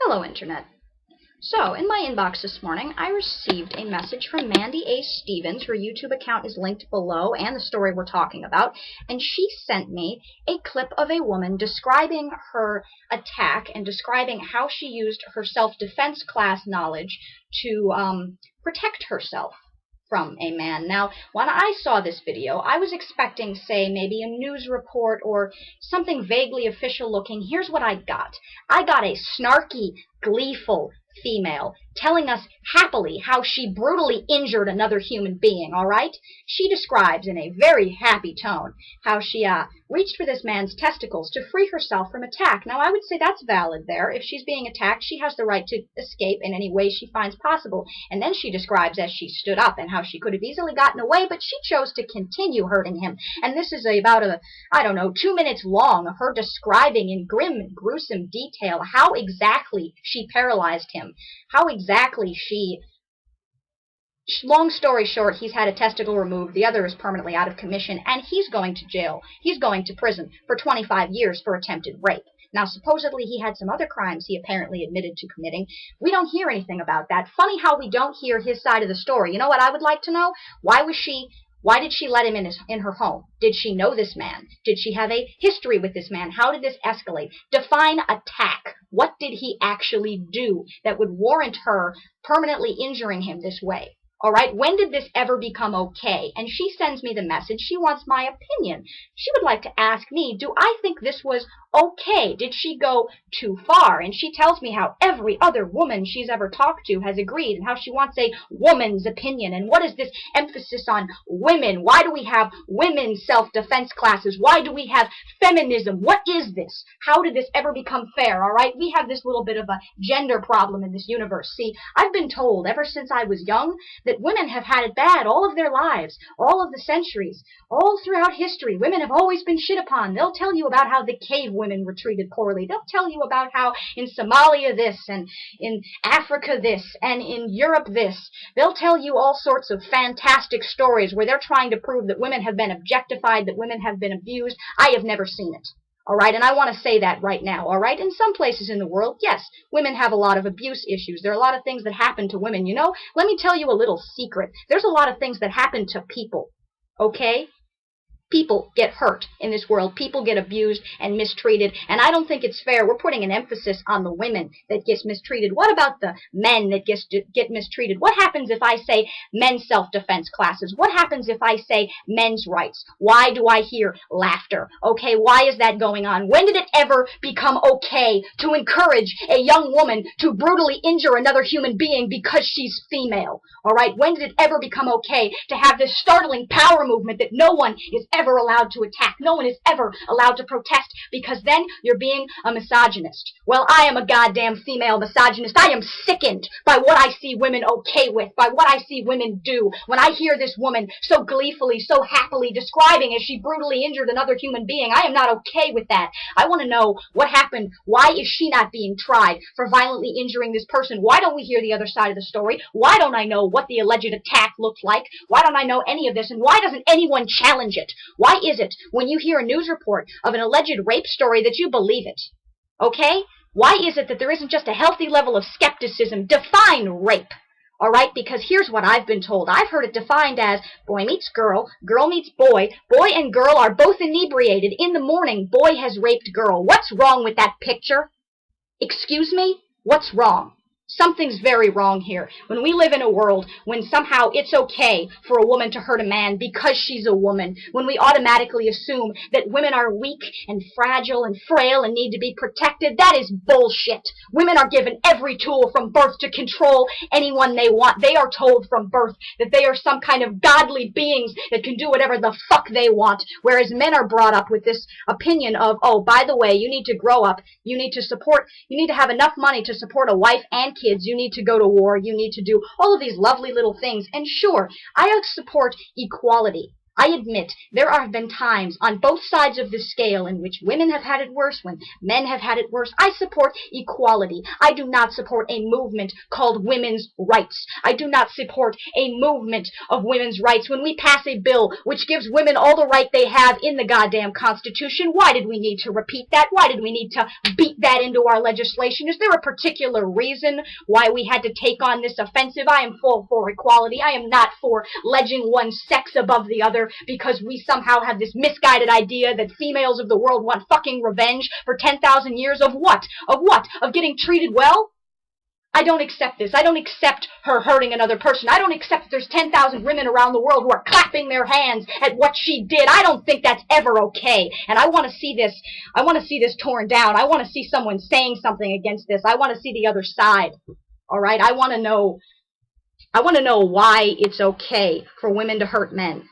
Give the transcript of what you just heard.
Hello, Internet. So, in my inbox this morning, I received a message from Mandy A. Stevens. Her YouTube account is linked below, and the story we're talking about, and she sent me a clip of a woman describing her attack and describing how she used her self-defense class knowledge to protect herself from a man. Now, when I saw this video, I was expecting, say, maybe a news report or something vaguely official looking. Here's what I got. I got a snarky, gleeful female telling us happily how she brutally injured another human being, all right? She describes in a very happy tone how she reached for this man's testicles to free herself from attack. Now, I would say that's valid there. If she's being attacked, she has the right to escape in any way she finds possible. And then she describes as she stood up and how she could have easily gotten away, but she chose to continue hurting him. And this is about 2 minutes long of her describing in grim and gruesome detail how exactly she paralyzed him, how exactly she... Long story short, he's had a testicle removed, the other is permanently out of commission, and he's going to jail. He's going to prison for 25 years for attempted rape. Now, supposedly he had some other crimes he apparently admitted to committing. We don't hear anything about that. Funny how we don't hear his side of the story. You know what I would like to know? Why did she let him in her home? Did she know this man? Did she have a history with this man? How did this escalate? Define attack. What did he actually do that would warrant her permanently injuring him this way? All right, when did this ever become okay? And she sends me the message. She wants my opinion. She would like to ask me, do I think this was okay? Did she go too far? And she tells me how every other woman she's ever talked to has agreed and how she wants a woman's opinion. And what is this emphasis on women? Why do we have women's self-defense classes? Why do we have feminism? What is this? How did this ever become fair? All right, we have this little bit of a gender problem in this universe. See, I've been told ever since I was young that women have had it bad all of their lives, all of the centuries, all throughout history. Women have always been shit upon. They'll tell you about how the cave women were treated poorly. They'll tell you about how in Somalia this, and in Africa this, and in Europe this. They'll tell you all sorts of fantastic stories where they're trying to prove that women have been objectified, that women have been abused. I have never seen it. All right, and I want to say that right now, all right? In some places in the world, yes, women have a lot of abuse issues. There are a lot of things that happen to women. You know, let me tell you a little secret. There's a lot of things that happen to people, okay? People get hurt in this world. People get abused and mistreated, and I don't think it's fair. We're putting an emphasis on the women that gets mistreated. What about the men that get mistreated? What happens if I say men's self-defense classes? What happens if I say men's rights? Why do I hear laughter? Okay, why is that going on? When did it ever become okay to encourage a young woman to brutally injure another human being because she's female? All right, when did it ever become okay to have this startling power movement that no one is ever allowed to attack? No one is ever allowed to protest, because then you're being a misogynist. Well, I am a goddamn female misogynist. I am sickened by what I see women okay with, by what I see women do. When I hear this woman so gleefully, so happily describing as she brutally injured another human being, I am not okay with that. I want to know what happened. Why is she not being tried for violently injuring this person? Why don't we hear the other side of the story? Why don't I know what the alleged attack looked like? Why don't I know any of this? And why doesn't anyone challenge it? Why is it when you hear a news report of an alleged rape story that you believe it? Okay? Why is it that there isn't just a healthy level of skepticism? Define rape. All right? Because here's what I've been told. I've heard it defined as boy meets girl, girl meets boy and girl are both inebriated. In the morning, boy has raped girl. What's wrong with that picture? Excuse me? What's wrong? Something's very wrong here. When we live in a world when somehow it's okay for a woman to hurt a man because she's a woman, when we automatically assume that women are weak and fragile and frail and need to be protected, that is bullshit. Women are given every tool from birth to control anyone they want. They are told from birth that they are some kind of godly beings that can do whatever the fuck they want, whereas men are brought up with this opinion of, oh, by the way, you need to grow up, you need to have enough money to support a wife and kids, you need to go to war, you need to do all of these lovely little things. And sure, I support equality. I admit there have been times on both sides of the scale in which women have had it worse, when men have had it worse. I support equality. I do not support a movement called women's rights. I do not support a movement of women's rights. When we pass a bill which gives women all the right they have in the goddamn Constitution, why did we need to repeat that? Why did we need to beat that into our legislation? Is there a particular reason why we had to take on this offensive? I am full for equality. I am not for ledging one sex above the other because we somehow have this misguided idea that females of the world want fucking revenge for 10,000 years of what? Of what? Of getting treated well? I don't accept this. I don't accept her hurting another person. I don't accept that there's 10,000 women around the world who are clapping their hands at what she did. I don't think that's ever okay. And I want to see this. I want to see this torn down. I want to see someone saying something against this. I want to see the other side. All right? I want to know why it's okay for women to hurt men.